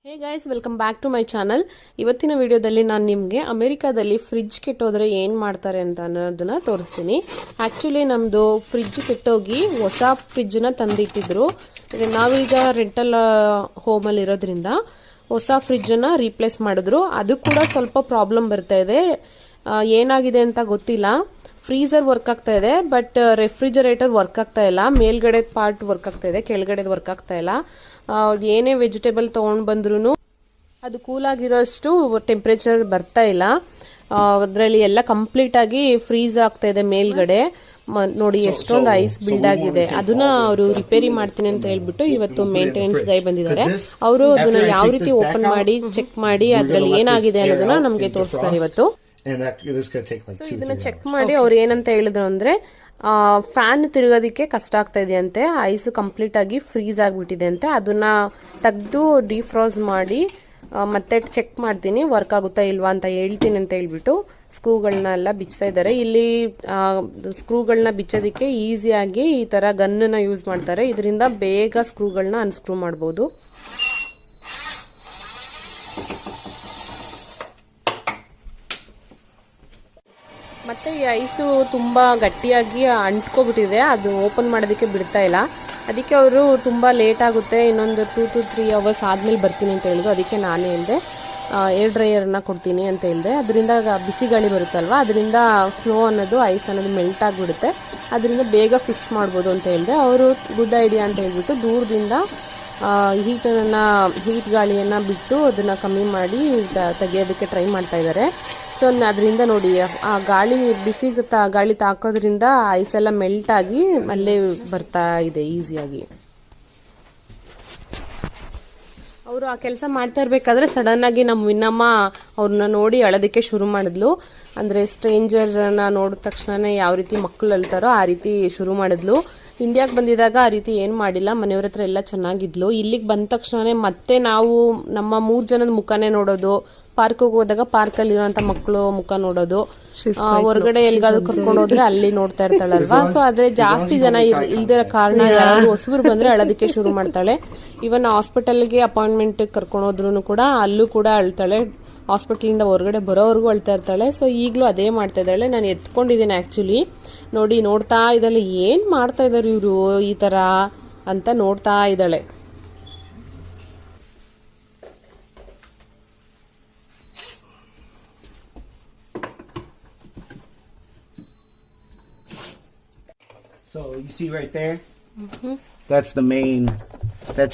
Hey guys, welcome back to my channel. ಇವತ್ತಿನ ವಿಡಿಯೋದಲ್ಲಿ ನಾನು ನಿಮಗೆ ಅಮೆರಿಕಾದಲ್ಲಿ ಫ್ರಿಡ್ಜ್ ಕೆಟ್ಟೋದ್ರೆ ಏನು ಮಾಡ್ತಾರೆ ಅಂತ ಅನ್ನೋದನ್ನ ತೋರಿಸ್ತೀನಿ. ಆ್ಯಕ್ಚುಲಿ ನಮ್ಮದು ಫ್ರಿಡ್ಜ್ ಕೆಟ್ಟೋಗಿ ಹೊಸ ಫ್ರಿಡ್ಜನ್ನ ತಂದಿಟ್ಟಿದ್ರು. ನಾವೀಗ ರೆಂಟಲ್ ಹೋಮಲ್ಲಿ ಇರೋದ್ರಿಂದ ಹೊಸ ಫ್ರಿಡ್ಜನ್ನು ರೀಪ್ಲೇಸ್ ಮಾಡಿದ್ರು. ಅದು ಕೂಡ ಸ್ವಲ್ಪ ಪ್ರಾಬ್ಲಮ್ ಬರ್ತಾ ಇದೆ. ಏನಾಗಿದೆ ಅಂತ ಗೊತ್ತಿಲ್ಲ. ಫ್ರೀಸರ್ ವರ್ಕ್ ಆಗ್ತಾ ಇದೆ, ಬಟ್ ರೆಫ್ರಿಜರೇಟರ್ ವರ್ಕ್ ಆಗ್ತಾ ಇಲ್ಲ. ಮೇಲ್ಗಡೆ ಪಾರ್ಟ್ ವರ್ಕ್ ಆಗ್ತಾ ಇದೆ, ಕೆಳಗಡೆ ವರ್ಕ್ ಆಗ್ತಾ ಇಲ್ಲ. ಏನೇ ವೆಜಿಟೇಬಲ್ ತೊಗೊಂಡು ಬಂದ್ರೂ ಅದು ಕೂಲ್ ಆಗಿರೋಷ್ಟು ಟೆಂಪ್ರೇಚರ್ ಬರ್ತಾ ಇಲ್ಲ. ಅದರಲ್ಲಿ ಎಲ್ಲ ಕಂಪ್ಲೀಟ್ ಆಗಿ ಫ್ರೀಸ್ ಆಗ್ತಾ ಇದೆ ಮೇಲ್ಗಡೆ. ನೋಡಿ ಎಷ್ಟೊಂದು ಐಸ್ ಬಿಲ್ಡ್ ಆಗಿದೆ. ಅದನ್ನ ಅವರು ರಿಪೇರಿ ಮಾಡ್ತೀನಿ ಅಂತ ಹೇಳ್ಬಿಟ್ಟು ಇವತ್ತು ಮೇಂಟೆನೆನ್ಸ್ ಗೈ ಬಂದಿದ್ದಾರೆ. ಅವರು ಅದನ್ನ ಯಾವ ರೀತಿ ಓಪನ್ ಮಾಡಿ ಚೆಕ್ ಮಾಡಿ ಅದ್ರಲ್ಲಿ ಏನಾಗಿದೆ ಅನ್ನೋದನ್ನ ನಮ್ಗೆ ತೋರಿಸ್ತಾರೆ ಇವತ್ತು. ಇದನ್ನ ಚೆಕ್ ಮಾಡಿ ಅವ್ರು ಏನಂತ ಹೇಳಿದ್ರು ಅಂದ್ರೆ, ಫ್ಯಾನ್ ತಿರುಗೋದಕ್ಕೆ ಕಷ್ಟ ಆಗ್ತಾ ಇದೆ ಅಂತೆ. ಐಸ್ ಕಂಪ್ಲೀಟ್ ಆಗಿ ಫ್ರೀಸ್ ಆಗಿಬಿಟ್ಟಿದೆ ಅಂತೆ. ಅದನ್ನ ತೆಗೆದು ಡಿಫ್ರಾಸ್ ಮಾಡಿ ಮತ್ತೆ ಚೆಕ್ ಮಾಡ್ತೀನಿ, ವರ್ಕ್ ಆಗುತ್ತಾ ಇಲ್ವಾ ಅಂತ ಹೇಳ್ತೀನಿ ಅಂತ ಹೇಳ್ಬಿಟ್ಟು ಸ್ಕ್ರೂಗಳನ್ನೆಲ್ಲ ಬಿಚ್ತಾ ಇದ್ದಾರೆ. ಇಲ್ಲಿ ಸ್ಕ್ರೂಗಳನ್ನ ಬಿಚ್ಚೋದಕ್ಕೆ ಈಸಿಯಾಗಿ ಈ ಥರ ಗನ್ನನ್ನು ಯೂಸ್ ಮಾಡ್ತಾರೆ. ಇದರಿಂದ ಬೇಗ ಸ್ಕ್ರೂಗಳನ್ನ ಅನ್ಸ್ಕ್ರೂ ಮಾಡ್ಬೋದು. ಮತ್ತೆ ಈ ಐಸು ತುಂಬ ಗಟ್ಟಿಯಾಗಿ ಅಂಟ್ಕೊಬಿಟ್ಟಿದೆ, ಅದು ಓಪನ್ ಮಾಡೋದಕ್ಕೆ ಬಿಡ್ತಾ ಇಲ್ಲ. ಅದಕ್ಕೆ ಅವರು ತುಂಬ ಲೇಟ್ ಆಗುತ್ತೆ, ಇನ್ನೊಂದು 2 to 3 hours ಆದಮೇಲೆ ಬರ್ತೀನಿ ಅಂತ ಹೇಳಿದ್ರು. ಅದಕ್ಕೆ ನಾನು ಹೇಳಿದೆ ಏರ್ ಡ್ರೈಯರ್ನ ಕೊಡ್ತೀನಿ ಅಂತ ಹೇಳಿದೆ. ಅದರಿಂದ ಬಿಸಿ ಗಾಳಿ ಬರುತ್ತಲ್ವ, ಅದರಿಂದ ಸ್ನೋ ಅನ್ನೋದು ಐಸ್ ಅನ್ನೋದು ಮೆಲ್ಟ್ ಆಗಿಬಿಡುತ್ತೆ. ಅದರಿಂದ ಬೇಗ ಫಿಕ್ಸ್ ಮಾಡ್ಬೋದು ಅಂತ ಹೇಳಿದೆ. ಅವರು ಗುಡ್ ಐಡಿಯಾ ಅಂತ ಹೇಳ್ಬಿಟ್ಟು ದೂರದಿಂದ ಹೀಟ್ ಗಾಳಿಯನ್ನು ಬಿಟ್ಟು ಅದನ್ನು ಕಮ್ಮಿ ಮಾಡಿ ತೆಗೆಯೋದಕ್ಕೆ ಟ್ರೈ ಮಾಡ್ತಾ ಇದ್ದಾರೆ. ಸೊ ಅದರಿಂದ ನೋಡಿ ಆ ಗಾಳಿ ಬಿಸಿ ಗಾಳಿ ತಾಕೋದ್ರಿಂದ ಐಸ್ ಎಲ್ಲ ಮೆಲ್ಟ್ ಆಗಿ ಅಲ್ಲೇ ಬರ್ತಾ ಇದೆ ಈಸಿಯಾಗಿ. ಅವರು ಆ ಕೆಲಸ ಮಾಡ್ತಾ ಇರಬೇಕಾದ್ರೆ ಸಡನ್ ಆಗಿ ನಮ್ಮ ವಿನ್ನಮ್ಮ ಅವ್ರನ್ನ ನೋಡಿ ಅಳೋದಕ್ಕೆ ಶುರು ಮಾಡಿದ್ಲು. ಅಂದರೆ ಸ್ಟ್ರೇಂಜರ್ನ ನೋಡಿದ ತಕ್ಷಣನೇ ಯಾವ ರೀತಿ ಮಕ್ಕಳು ಅಳ್ತಾರೋ ಆ ರೀತಿ ಶುರು ಮಾಡಿದ್ಲು. ಇಂಡಿಯಾಗೆ ಬಂದಿದ್ದಾಗ ಆ ರೀತಿ ಏನು ಮಾಡಿಲ್ಲ, ಮನೆಯವ್ರ ಹತ್ರ ಎಲ್ಲ ಚೆನ್ನಾಗಿದ್ಲು. ಇಲ್ಲಿಗೆ ಬಂದ ತಕ್ಷಣನೇ ಮತ್ತೆ ನಾವು ನಮ್ಮ 3 ಜನದ ಮುಖನೇ ನೋಡೋದು, ಪಾರ್ಕಿಗೆ ಹೋದಾಗ ಪಾರ್ಕಲ್ಲಿ ಇರುವಂತ ಮಕ್ಕಳು ಮುಖ ನೋಡೋದು, ಹೊರಗಡೆ ಎಲ್ಗಾದ್ರೂ ಕರ್ಕೊಂಡು ಹೋದ್ರೆ ಅಲ್ಲಿ ನೋಡ್ತಾ ಇರ್ತಾಳಲ್ವಾ. ಸೊ ಅದೇ ಜಾಸ್ತಿ ಜನ ಇಲ್ದಿರೋ ಕಾರಣ ಯಾರು ಹೊಸಬ್ರು ಬಂದ್ರೆ ಅಳೋದಕ್ಕೆ ಶುರು ಮಾಡ್ತಾಳೆ. ಇವನ್ ಹಾಸ್ಪಿಟಲ್ಗೆ ಅಪಾಯಿಂಟ್ಮೆಂಟ್ ಕರ್ಕೊಂಡು ಹೋದ್ರು ಕೂಡ ಅಲ್ಲೂ ಕೂಡ ಅಳ್ತಾಳೆ. ಹಾಸ್ಪಿಟಲಿಂದ ಹೊರಗಡೆ ಬರೋವರೆಗೂ ಅಳ್ತಾ ಇರ್ತಾಳೆ. ಸೊ ಈಗಲೂ ಅದೇ ಮಾಡ್ತಾ ಇದ್ದಾಳೆ. ನಾನು ಎತ್ಕೊಂಡಿದ್ದೀನಿ ಆ್ಯಕ್ಚುಲಿ. ನೋಡಿ ನೋಡ್ತಾ ಇದ್ದಾಳೆ, ಏನು ಮಾಡ್ತಾ ಇದ್ದಾರೆ ಇವರು ಈ ಥರ ಅಂತ ನೋಡ್ತಾ ಇದ್ದಾಳೆ. So you see right there? Mm-hmm. That's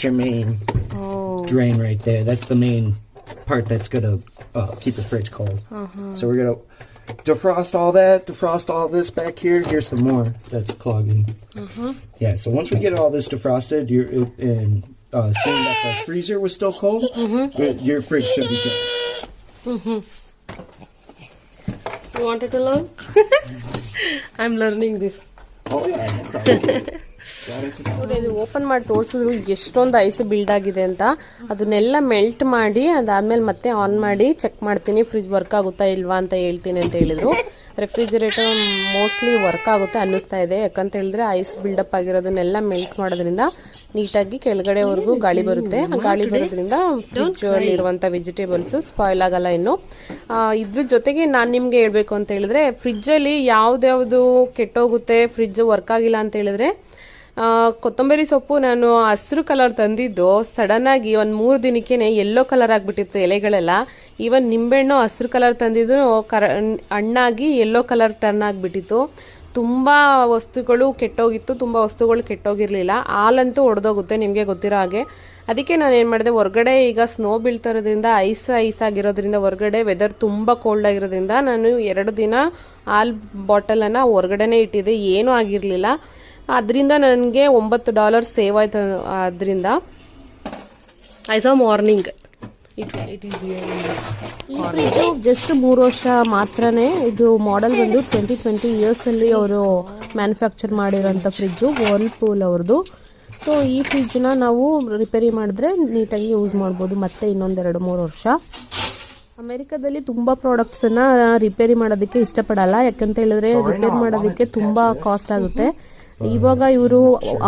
your main drain right there. That's the main part that's going to keep the fridge cold. So we're going to defrost all this back here. Here's some more that's clogging. Yeah, so once we get all this defrosted, seeing that the freezer was still cold, your fridge should be good. You wanted to learn? I'm learning this. Oh yeah, no problem. ನೋಡಿ, ಅದು open ಮಾಡಿ ತೋರಿಸಿದ್ರು ಎಷ್ಟೊಂದು ice build ಆಗಿದೆ ಅಂತ. ಅದನ್ನೆಲ್ಲ melt ಮಾಡಿ ಅದಾದ್ಮೇಲೆ ಮತ್ತೆ ಆನ್ ಮಾಡಿ ಚೆಕ್ ಮಾಡ್ತೀನಿ, ಫ್ರಿಜ್ ವರ್ಕ್ ಆಗುತ್ತಾ ಇಲ್ವಾ ಅಂತ ಹೇಳ್ತೀನಿ ಅಂತ ಹೇಳಿದ್ರು. ರೆಫ್ರಿಜರೇಟರ್ ಮೋಸ್ಟ್ಲಿ ವರ್ಕ್ ಆಗುತ್ತೆ ಅನ್ನಿಸ್ತಾ ಇದೆ. ಯಾಕಂತ ಹೇಳಿದ್ರೆ ಐಸ್ ಬಿಲ್ಡಪ್ ಆಗಿರೋದನ್ನೆಲ್ಲ ಮೆಲ್ಟ್ ಮಾಡೋದ್ರಿಂದ ನೀಟಾಗಿ ಕೆಳಗಡೆವರೆಗೂ ಗಾಳಿ ಬರುತ್ತೆ. ಆ ಗಾಳಿ ಬರೋದ್ರಿಂದ ಫ್ರಿಜ್ ಅಲ್ಲಿ ಇರುವಂತ ವೆಜಿಟೇಬಲ್ಸ್ ಸ್ಪಾಯ್ಲ್ ಆಗಲ್ಲ. ಇನ್ನು ಇದ್ರ ಜೊತೆಗೆ ನಾನು ನಿಮ್ಗೆ ಹೇಳ್ಬೇಕು ಅಂತ ಹೇಳಿದ್ರೆ, ಫ್ರಿಜ್ ಅಲ್ಲಿ ಯಾವ್ದ್ಯಾವ್ದು ಕೆಟ್ಟೋಗುತ್ತೆ, ಫ್ರಿಜ್ ವರ್ಕ್ ಆಗಿಲ್ಲ ಅಂತ ಹೇಳಿದ್ರೆ, ಕೊತ್ತಂಬರಿ ಸೊಪ್ಪು ನಾನು ಹಸಿರು ಕಲರ್ ತಂದಿದ್ದು ಸಡನ್ ಆಗಿ ಒಂದು 3 ದಿನಕ್ಕೇನೆ ಯೆಲ್ಲೋ ಕಲರ್ ಆಗಿಬಿಟ್ಟಿತ್ತು ಎಲೆಗಳೆಲ್ಲ. ಈವನ್ ನಿಂಬೆಹಣ್ಣು ಹಸಿರು ಕಲರ್ ತಂದಿದ್ದು ಹಣ್ಣಾಗಿ ಯೆಲ್ಲೋ ಕಲರ್ ಟರ್ನ್ ಆಗಿಬಿಟ್ಟಿತ್ತು. ತುಂಬ ವಸ್ತುಗಳು ಕೆಟ್ಟೋಗಿತ್ತು, ತುಂಬ ವಸ್ತುಗಳು ಕೆಟ್ಟೋಗಿರ್ಲಿಲ್ಲ. ಹಾಲಂತೂ ಒಡೆದೋಗುತ್ತೆ, ನಿಮಗೆ ಗೊತ್ತಿರೋ ಹಾಗೆ. ಅದಕ್ಕೆ ನಾನು ಏನು ಮಾಡಿದೆ, ಹೊರಗಡೆ ಈಗ ಸ್ನೋ ಬೀಳ್ತಾ ಇರೋದ್ರಿಂದ ಐಸ್ ಆಗಿರೋದ್ರಿಂದ ಹೊರಗಡೆ ವೆದರ್ ತುಂಬ ಕೋಲ್ಡ್ ಆಗಿರೋದ್ರಿಂದ ನಾನು 2 ದಿನ ಹಾಲ್ ಬಾಟಲನ್ನು ಹೊರಗಡೆನೇ ಇಟ್ಟಿದ್ದೆ. ಏನೂ ಆಗಿರಲಿಲ್ಲ. ಅದರಿಂದ ನನಗೆ $9 ಸೇವ್ ಆಯ್ತು. ಅದರಿಂದ ಐಸ್ ಮಾರ್ನಿಂಗ್ ಇಟ್ ಈಸ್ ಇದು ಜಸ್ಟ್ 3 ವರ್ಷ ಮಾತ್ರನೇ. ಇದು ಮಾಡೆಲ್ ಬಂದು 2020 ಇಯರ್ಸಲ್ಲಿ ಅವರು ಮ್ಯಾನುಫ್ಯಾಕ್ಚರ್ ಮಾಡಿರೋಂಥ ಫ್ರಿಜ್ಜು, ವರ್ಲ್ಪೂಲ್ ಅವ್ರದ್ದು. ಸೊ ಈ ಫ್ರಿಜ್ನ ನಾವು ರಿಪೇರಿ ಮಾಡಿದ್ರೆ ನೀಟಾಗಿ ಯೂಸ್ ಮಾಡ್ಬೋದು ಮತ್ತೆ ಇನ್ನೊಂದು 2-3 ವರ್ಷ. ಅಮೆರಿಕಾದಲ್ಲಿ ತುಂಬ ಪ್ರಾಡಕ್ಟ್ಸನ್ನು ರಿಪೇರಿ ಮಾಡೋದಕ್ಕೆ ಇಷ್ಟಪಡಲ್ಲ. ಯಾಕಂತ ಹೇಳಿದ್ರೆ ರಿಪೇರಿ ಮಾಡೋದಕ್ಕೆ ತುಂಬ ಕಾಸ್ಟ್ ಆಗುತ್ತೆ. ಇವಾಗ ಇವರು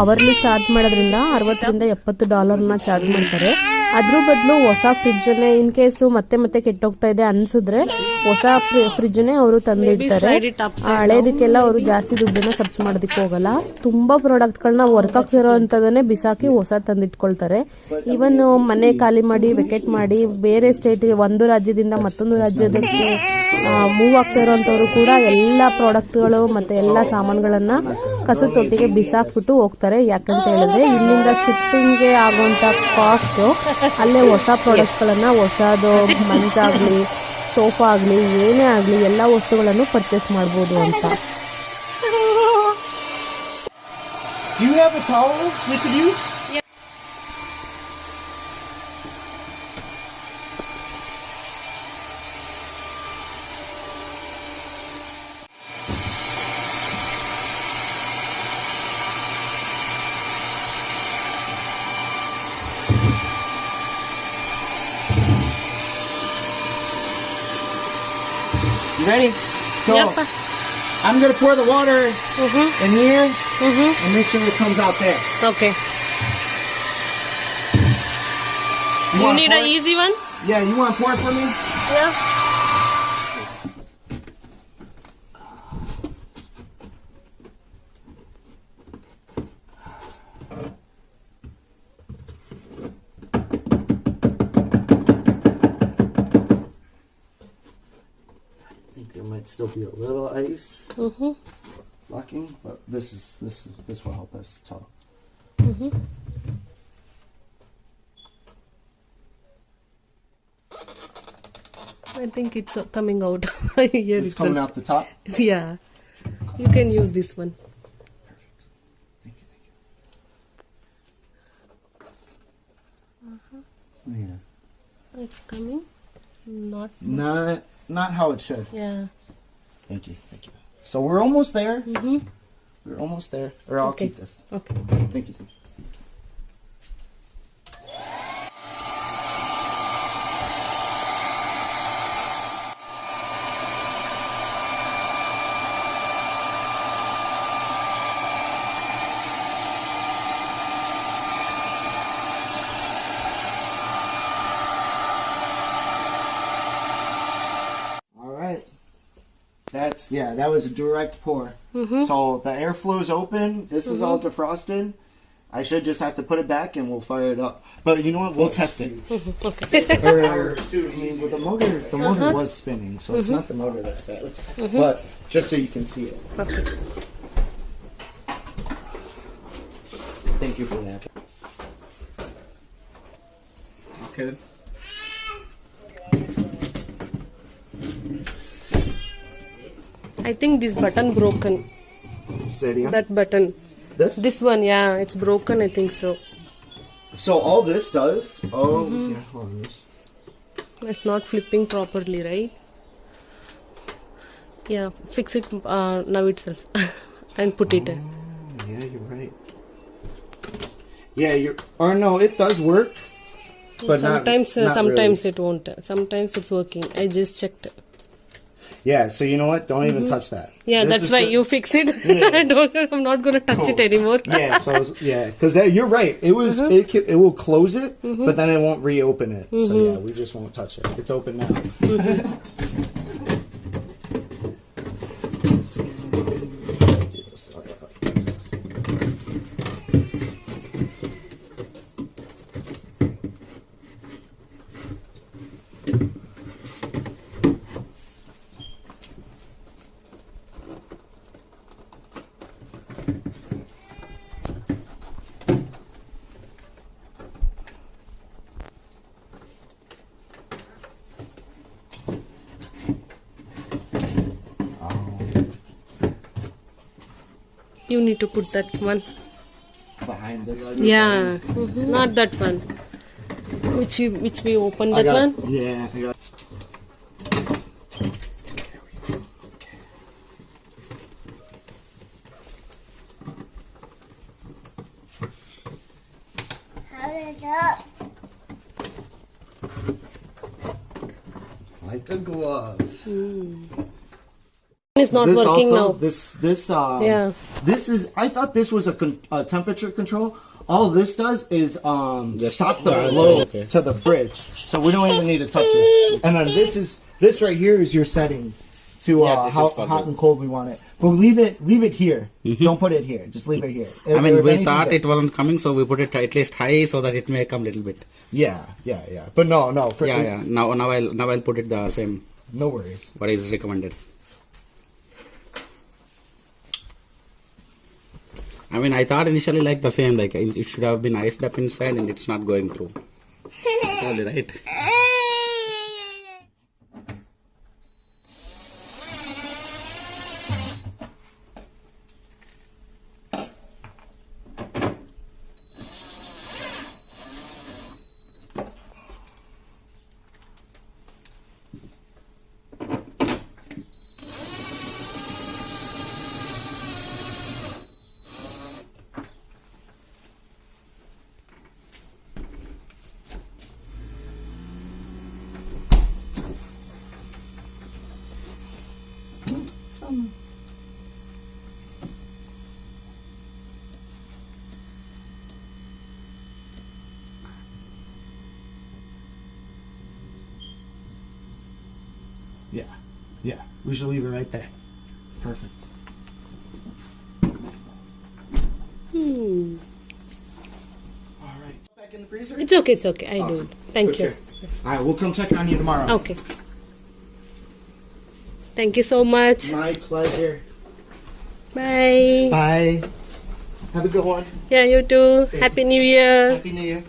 ಅವರ್ಲಿ ಚಾರ್ಜ್ ಮಾಡೋದ್ರಿಂದ $60 to $70 ಚಾರ್ಜ್ ಮಾಡ್ತಾರೆ. ಅದ್ರ ಬದಲು ಹೊಸ ಫ್ರಿಜ್ಜನ್ನೇ ಇನ್ ಕೇಸು ಮತ್ತೆ ಕೆಟ್ಟೋಗ್ತಾ ಇದೆ ಅನ್ಸಿದ್ರೆ ಹೊಸ ಫ್ರಿಜ್ಜನ್ನೇ ಅವರು ತಂದಿಡ್ತಾರೆ. ಹಳೇದಕ್ಕೆಲ್ಲ ಅವರು ಜಾಸ್ತಿ ದುಡ್ಡನ್ನ ಖರ್ಚು ಮಾಡೋದಕ್ಕೆ ಹೋಗಲ್ಲ. ತುಂಬಾ ಪ್ರಾಡಕ್ಟ್ಗಳನ್ನ ವರ್ಕ್ ಆಗ್ತಿರೋ ಅಂತದನ್ನೇ ಬಿಸಾಕಿ ಹೊಸ ತಂದಿಟ್ಕೊಳ್ತಾರೆ. ಈವನ್ ಮನೆ ಖಾಲಿ ಮಾಡಿ ವೆಕೆಟ್ ಮಾಡಿ ಬೇರೆ ಸ್ಟೇಟ್ಗೆ ಒಂದು ರಾಜ್ಯದಿಂದ ಮತ್ತೊಂದು ರಾಜ್ಯದಕ್ಕೆ ಮೂವ್ ಆಗ್ತಾ ಇರೋಂಥವ್ರು ಕೂಡ ಎಲ್ಲ ಪ್ರಾಡಕ್ಟ್ಗಳು ಮತ್ತೆ ಎಲ್ಲ ಸಾಮಾನುಗಳನ್ನ ಕಸದ ತೊಟ್ಟಿಗೆ ಬಿಸಾಕ್ಬಿಟ್ಟು ಹೋಗ್ತಾರೆ. ಯಾಕಂತ ಹೇಳಿದ್ರೆ ಇಲ್ಲಿಂದ ಶಿಪ್ಪಿಂಗ್ಗೆ ಆಗುವಂತ ಕಾಸ್ಟ್ ಅಲ್ಲೇ ಹೊಸ ಪ್ರಾಡಕ್ಟ್ಗಳನ್ನ ಹೊಸದು ಮಂಚಾಗ್ಲಿ ಸೋಫಾ ಆಗಲಿ ಏನೇ ಆಗಲಿ ಎಲ್ಲ ವಸ್ತುಗಳನ್ನು ಪರ್ಚೇಸ್ ಮಾಡ್ಬೋದು ಅಂತ. Do you have a towel we could use? Yeah. You ready? So Yep. I'm going to pour the water in here and make sure it comes out there. Okay. You need an easy one? Yeah, you want to pour it for me? Yeah. I think there might still be a little ice blocking, but this will help us tell. I think it's coming out. Here It's coming out the top. Yeah. You can use this one. Thank you. Yeah. It's coming. Not how it should. Yeah. Thank you. So we're almost there. We're almost there. Or I'll Okay. keep this. Okay. Thank you. That was a direct pour. So the airflow's open. This is all defrosted. I should just have to put it back and we'll fire it up. But you know what? We'll test it. Okay. Well, the motor was spinning, so it's not the motor that's bad. But just so you can see it. Okay. Thank you for that. Okay. I think this button broken. Say it again. That button. This one, yeah, it's broken. I think so. So all this does. Oh, yeah. Hold on. It's not flipping properly, right? Yeah, fix it now itself and put it. Yeah, you're right. Yeah, or no, it does work. But sometimes not sometimes really. it won't. Sometimes it's working. I just checked. Yeah, so you know what? Don't even touch that. Yeah, This that's is why you fix it. Yeah. I'm not going to touch it anymore. Yeah, so because you're right. It will close it, but then it won't reopen it. So yeah, we just won't touch it. It's open now. You need to put that one Behind this. Yeah, not that one. Which we opened that one. Yeah, I got. Like a glove. It's not working now. This Yeah. This is. I thought this was a temperature control. all this does is stop the Yeah, flow okay. to the fridge, so we don't even need to touch this. And then this right here is your setting to Yeah, this how is for hot the- and cold we want it. But leave it here. Don't put it here. Just leave it here. I mean, If we anything, thought that- it wasn't coming, so we put it at least high so that it may come little bit. Yeah. But no. Yeah. Now I'll put it the same. No worries. What is recommended. I mean, I thought initially like the same, like it should have been iced up inside and it's not going through. Totally right. Yeah. We should leave it right there. Perfect. All right. Back in the freezer. It's okay. I do. Awesome. Thank For you. sure. All right. We'll come check on you tomorrow. Okay. Thank you so much. My pleasure. Bye. Bye. Have a good one. Yeah, you too. Happy New Year. Happy New Year.